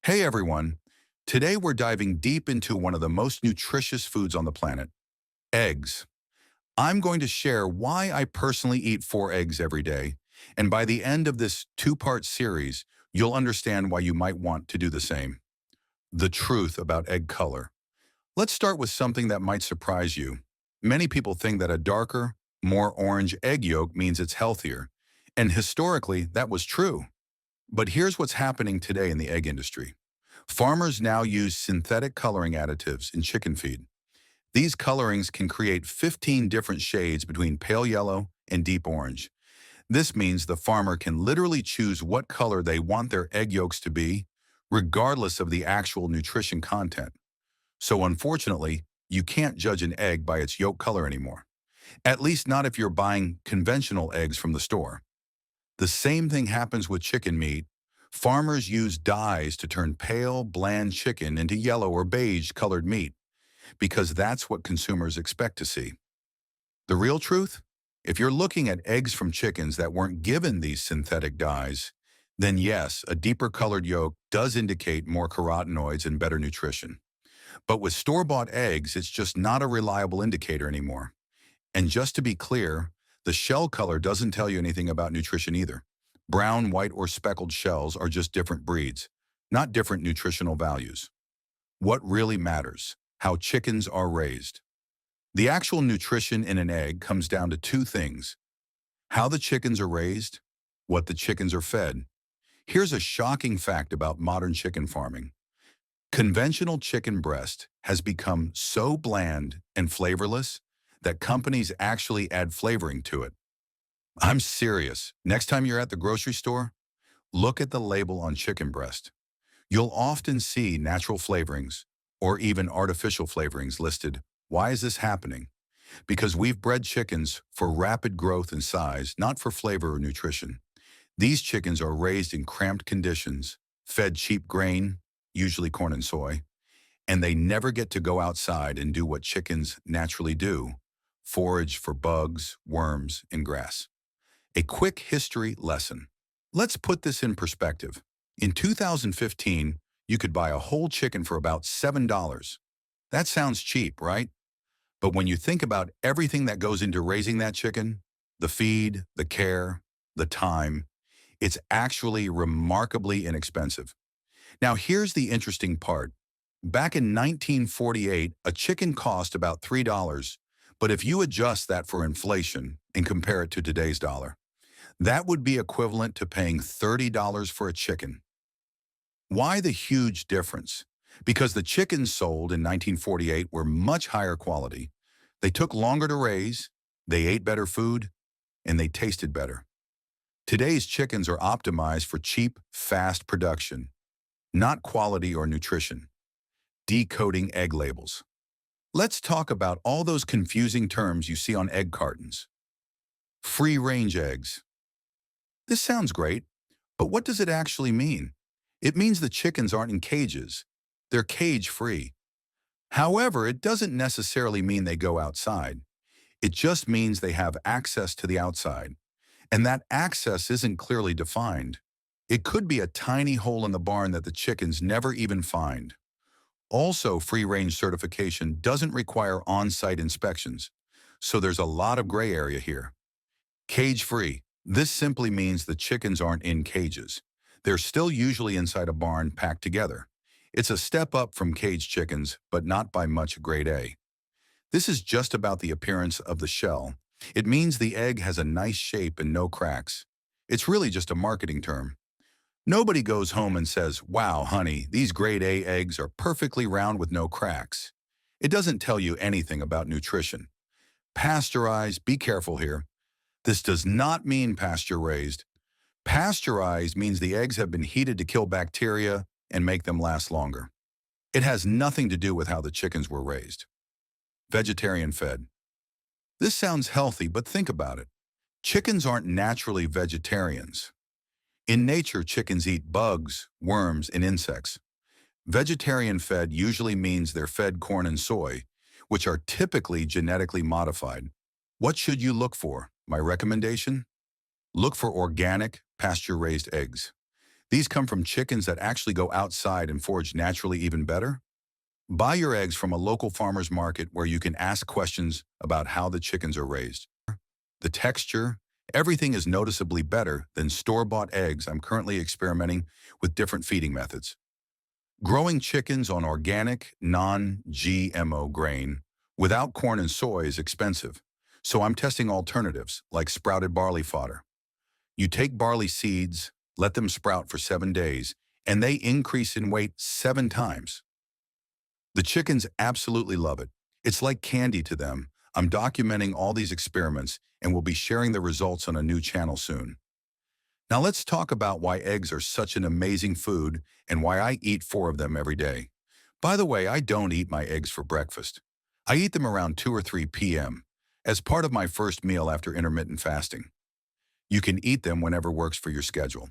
Hey everyone, today we're diving deep into one of the most nutritious foods on the planet, eggs. I'm going to share why I personally eat 4 eggs every day, and by the end of this two-part series, you'll understand why you might want to do the same. The truth about egg color. Let's start with something that might surprise you. Many people think that a darker, more orange egg yolk means it's healthier, and historically that was true. But here's what's happening today in the egg industry. Farmers now use synthetic coloring additives in chicken feed. These colorings can create 15 different shades between pale yellow and deep orange. This means the farmer can literally choose what color they want their egg yolks to be, regardless of the actual nutrition content. So unfortunately, you can't judge an egg by its yolk color anymore. At least not if you're buying conventional eggs from the store. The same thing happens with chicken meat. Farmers use dyes to turn pale, bland chicken into yellow or beige colored meat because that's what consumers expect to see. The real truth? If you're looking at eggs from chickens that weren't given these synthetic dyes, then yes, a deeper colored yolk does indicate more carotenoids and better nutrition. But with store-bought eggs, it's just not a reliable indicator anymore. And just to be clear, the shell color doesn't tell you anything about nutrition either. Brown, white, or speckled shells are just different breeds, not different nutritional values. What really matters? How chickens are raised. The actual nutrition in an egg comes down to two things: how the chickens are raised, what the chickens are fed. Here's a shocking fact about modern chicken farming. Conventional chicken breast has become so bland and flavorless that companies actually add flavoring to it. I'm serious. Next time you're at the grocery store, look at the label on chicken breast. You'll often see natural flavorings or even artificial flavorings listed. Why is this happening? Because we've bred chickens for rapid growth and size, not for flavor or nutrition. These chickens are raised in cramped conditions, fed cheap grain, usually corn and soy, and they never get to go outside and do what chickens naturally do: forage for bugs, worms, and grass. A quick history lesson. Let's put this in perspective. In 2015, you could buy a whole chicken for about $7. That sounds cheap, right? But when you think about everything that goes into raising that chicken, the feed, the care, the time, it's actually remarkably inexpensive. Now here's the interesting part. Back in 1948, a chicken cost about $3, but if you adjust that for inflation and compare it to today's dollar, that would be equivalent to paying $30 for a chicken. Why the huge difference? Because the chickens sold in 1948 were much higher quality. They took longer to raise, they ate better food, and they tasted better. Today's chickens are optimized for cheap, fast production, not quality or nutrition. Decoding egg labels. Let's talk about all those confusing terms you see on egg cartons. Free-range eggs. This sounds great, but what does it actually mean? It means the chickens aren't in cages. They're cage-free. However, it doesn't necessarily mean they go outside. It just means they have access to the outside. And that access isn't clearly defined. It could be a tiny hole in the barn that the chickens never even find. Also, free-range certification doesn't require on-site inspections, so there's a lot of gray area here. Cage-free. This simply means the chickens aren't in cages. They're still usually inside a barn packed together. It's a step up from caged chickens, but not by much. Grade A. This is just about the appearance of the shell. It means the egg has a nice shape and no cracks. It's really just a marketing term. Nobody goes home and says, "Wow, honey, these grade A eggs are perfectly round with no cracks." It doesn't tell you anything about nutrition. Pasteurized, be careful here. This does not mean pasture-raised. Pasteurized means the eggs have been heated to kill bacteria and make them last longer. It has nothing to do with how the chickens were raised. Vegetarian fed. This sounds healthy, but think about it. Chickens aren't naturally vegetarians. In nature, chickens eat bugs, worms, and insects. Vegetarian fed usually means they're fed corn and soy, which are typically genetically modified. What should you look for? My recommendation? Look for organic, pasture-raised eggs. These come from chickens that actually go outside and forage naturally even better. Buy your eggs from a local farmer's market where you can ask questions about how the chickens are raised. The texture, everything is noticeably better than store-bought eggs. I'm currently experimenting with different feeding methods. Growing chickens on organic, non-GMO grain without corn and soy is expensive, so I'm testing alternatives like sprouted barley fodder. You take barley seeds, let them sprout for 7 days, and they increase in weight 7 times. The chickens absolutely love it. It's like candy to them. I'm documenting all these experiments and will be sharing the results on a new channel soon. Now let's talk about why eggs are such an amazing food and why I eat 4 of them every day. By the way, I don't eat my eggs for breakfast. I eat them around 2 or 3 p.m. as part of my first meal after intermittent fasting. You can eat them whenever works for your schedule.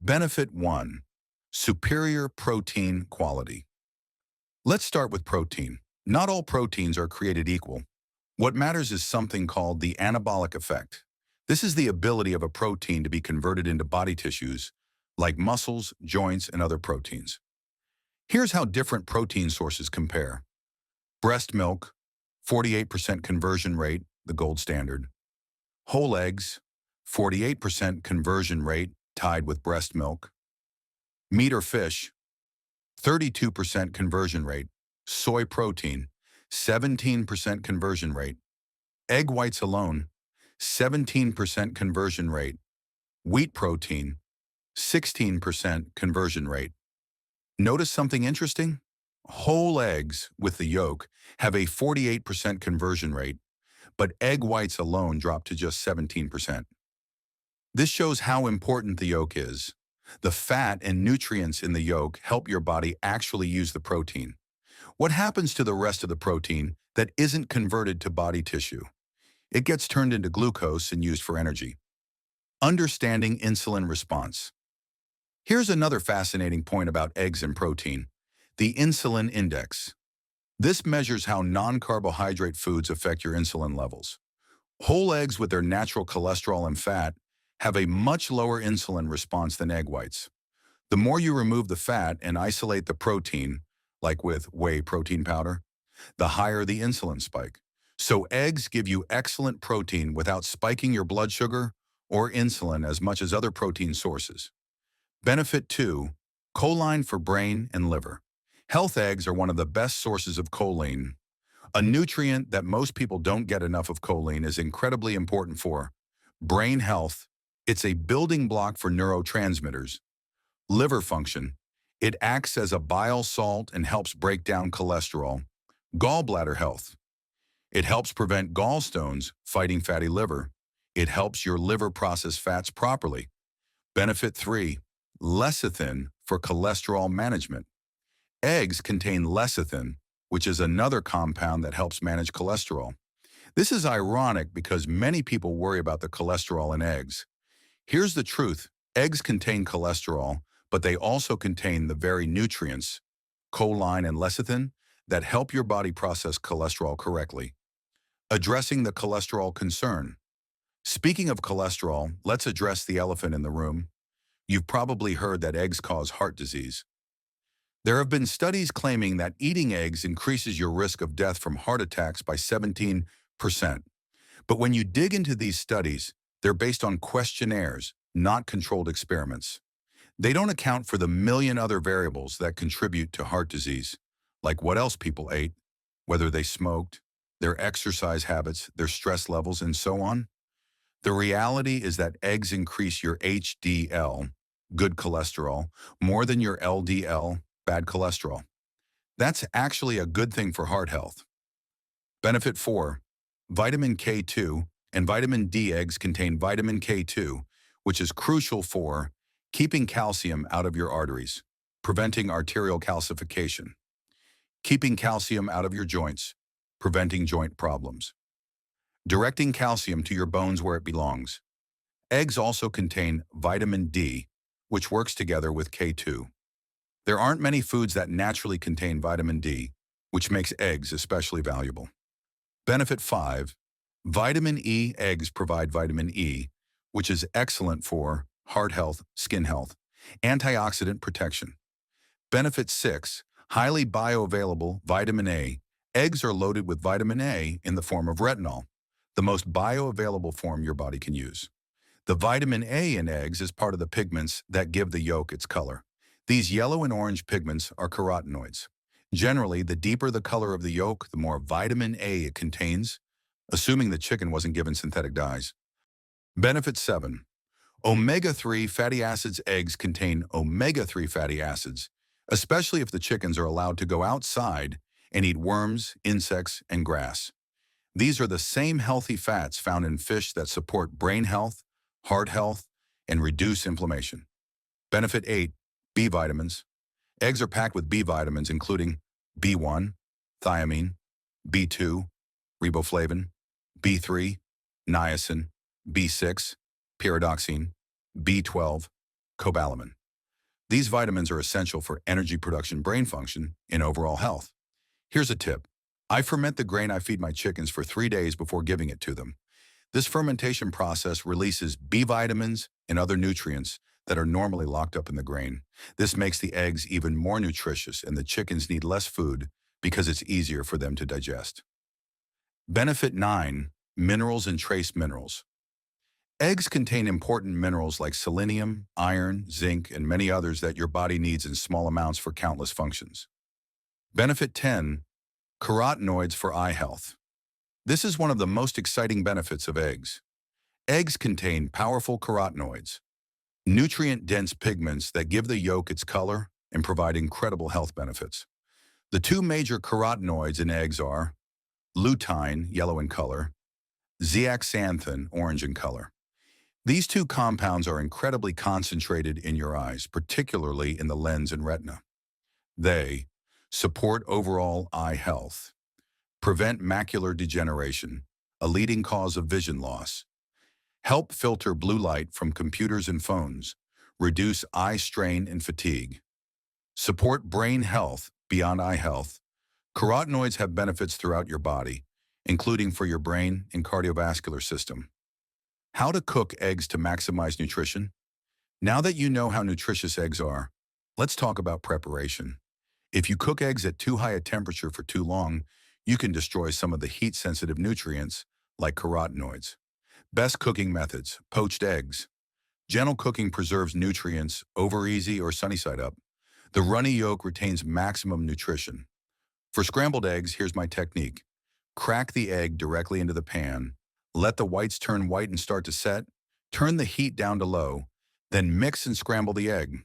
Benefit 1. Superior protein quality. Let's start with protein. Not all proteins are created equal. What matters is something called the anabolic effect. This is the ability of a protein to be converted into body tissues, like muscles, joints, and other proteins. Here's how different protein sources compare. Breast milk, 48% conversion rate, the gold standard. Whole eggs, 48% conversion rate, tied with breast milk. Meat or fish, 32% conversion rate. Soy protein, 17% conversion rate. Egg whites alone, 17% conversion rate. Wheat protein, 16% conversion rate. Notice something interesting? Whole eggs with the yolk have a 48% conversion rate, but egg whites alone drop to just 17%. This shows how important the yolk is. The fat and nutrients in the yolk help your body actually use the protein. What happens to the rest of the protein that isn't converted to body tissue? It gets turned into glucose and used for energy. Understanding insulin response. Here's another fascinating point about eggs and protein: the insulin index. This measures how non-carbohydrate foods affect your insulin levels. Whole eggs with their natural cholesterol and fat have a much lower insulin response than egg whites. The more you remove the fat and isolate the protein, like with whey protein powder, the higher the insulin spike. So eggs give you excellent protein without spiking your blood sugar or insulin as much as other protein sources. Benefit 2. Choline for brain and liver. Health eggs are one of the best sources of choline. A nutrient that most people don't get enough of. Choline is incredibly important for brain health. It's a building block for neurotransmitters. Liver function. It acts as a bile salt and helps break down cholesterol. Gallbladder health. It helps prevent gallstones, fighting fatty liver. It helps your liver process fats properly. Benefit 3. Lecithin for cholesterol management. Eggs contain lecithin, which is another compound that helps manage cholesterol. This is ironic because many people worry about the cholesterol in eggs. Here's the truth: eggs contain cholesterol, but they also contain the very nutrients, choline and lecithin, that help your body process cholesterol correctly. Addressing the cholesterol concern. Speaking of cholesterol, let's address the elephant in the room. You've probably heard that eggs cause heart disease. There have been studies claiming that eating eggs increases your risk of death from heart attacks by 17%. But when you dig into these studies, they're based on questionnaires, not controlled experiments. They don't account for the million other variables that contribute to heart disease, like what else people ate, whether they smoked, their exercise habits, their stress levels, and so on. The reality is that eggs increase your HDL, good cholesterol, more than your LDL, bad cholesterol. That's actually a good thing for heart health. Benefit 4. Vitamin K2 and vitamin D. Eggs contain vitamin K2, which is crucial for keeping calcium out of your arteries, preventing arterial calcification, keeping calcium out of your joints, preventing joint problems, directing calcium to your bones where it belongs. Eggs also contain vitamin D, which works together with K2. There aren't many foods that naturally contain vitamin D, which makes eggs especially valuable. Benefit 5. Vitamin E. Eggs provide vitamin E, which is excellent for heart health, skin health, Antioxidant protection. Benefit 6. Highly bioavailable vitamin A. Eggs are loaded with vitamin A in the form of retinol, the most bioavailable form your body can use. The vitamin A in eggs is part of the pigments that give the yolk its color. These yellow and orange pigments are carotenoids. Generally, the deeper the color of the yolk, the more vitamin A it contains, assuming the chicken wasn't given synthetic dyes. Benefit 7. Omega-3 fatty acids. Eggs contain omega-3 fatty acids, especially if the chickens are allowed to go outside and eat worms, insects, and grass. These are the same healthy fats found in fish that support brain health, heart health, and reduce inflammation. Benefit 8. B vitamins. Eggs are packed with B vitamins including B1, thiamine, B2, riboflavin, B3, niacin, B6, pyridoxine, B12, cobalamin. These vitamins are essential for energy production, brain function, and overall health. Here's a tip. I ferment the grain I feed my chickens for 3 days before giving it to them. This fermentation process releases B vitamins and other nutrients that are normally locked up in the grain. This makes the eggs even more nutritious and the chickens need less food because it's easier for them to digest. Benefit 9. Minerals and trace minerals. Eggs contain important minerals like selenium, iron, zinc, and many others that your body needs in small amounts for countless functions. Benefit 10. Carotenoids for eye health. This is one of the most exciting benefits of eggs. Eggs contain powerful carotenoids, nutrient-dense pigments that give the yolk its color and provide incredible health benefits. The two major carotenoids in eggs are lutein, yellow in color, zeaxanthin, orange in color. These two compounds are incredibly concentrated in your eyes, particularly in the lens and retina. They support overall eye health, prevent macular degeneration, a leading cause of vision loss, help filter blue light from computers and phones, reduce eye strain and fatigue, support brain health beyond eye health. Carotenoids have benefits throughout your body, including for your brain and cardiovascular system. How to cook eggs to maximize nutrition? Now that you know how nutritious eggs are, let's talk about preparation. If you cook eggs at too high a temperature for too long, you can destroy some of the heat-sensitive nutrients, like carotenoids. Best cooking methods: poached eggs. Gentle cooking preserves nutrients, over easy or sunny side up. The runny yolk retains maximum nutrition. For scrambled eggs, here's my technique. Crack the egg directly into the pan. Let the whites turn white and start to set. Turn the heat down to low. Then mix and scramble the egg.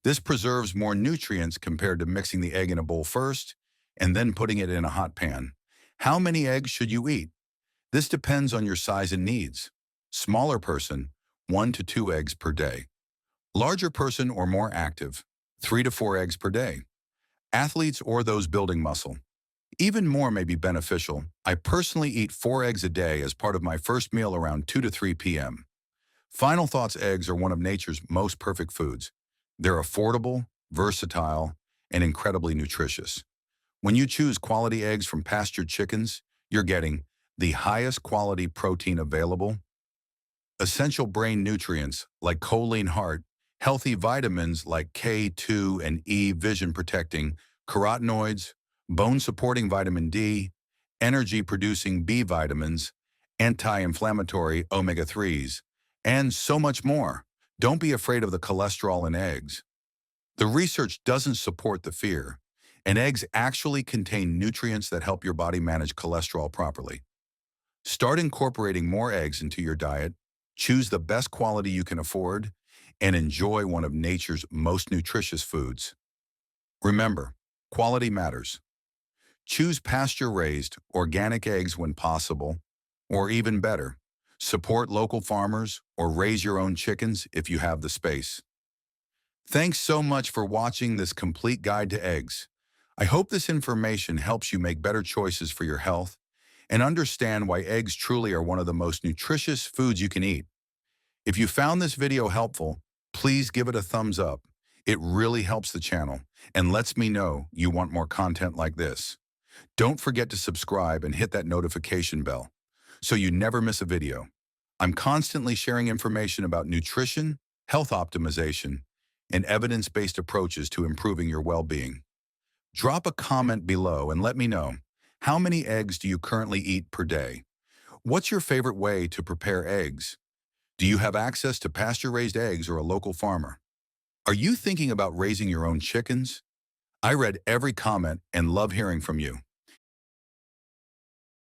This preserves more nutrients compared to mixing the egg in a bowl first and then putting it in a hot pan. How many eggs should you eat? This depends on your size and needs. Smaller person, 1 to 2 eggs per day. Larger person or more active, 3 to 4 eggs per day. Athletes or those building muscle, even more may be beneficial. I personally eat 4 eggs a day as part of my first meal around 2 to 3 p.m. Final thoughts: eggs are one of nature's most perfect foods. They're affordable, versatile, and incredibly nutritious. When you choose quality eggs from pastured chickens, you're getting the highest quality protein available, essential brain nutrients like choline, heart, healthy vitamins like K2 and E, vision protecting, carotenoids, bone-supporting vitamin D, energy-producing B vitamins, anti-inflammatory omega-3s, and so much more. Don't be afraid of the cholesterol in eggs. The research doesn't support the fear, and eggs actually contain nutrients that help your body manage cholesterol properly. Start incorporating more eggs into your diet, choose the best quality you can afford, and enjoy one of nature's most nutritious foods. Remember, quality matters. Choose pasture-raised, organic eggs when possible, or even better, support local farmers or raise your own chickens if you have the space. Thanks so much for watching this complete guide to eggs. I hope this information helps you make better choices for your health and understand why eggs truly are one of the most nutritious foods you can eat. If you found this video helpful, please give it a thumbs up. It really helps the channel and lets me know you want more content like this. Don't forget to subscribe and hit that notification bell so you never miss a video. I'm constantly sharing information about nutrition, health optimization, and evidence-based approaches to improving your well-being. Drop a comment below and let me know, how many eggs do you currently eat per day? What's your favorite way to prepare eggs? Do you have access to pasture-raised eggs or a local farmer? Are you thinking about raising your own chickens? I read every comment and love hearing from you.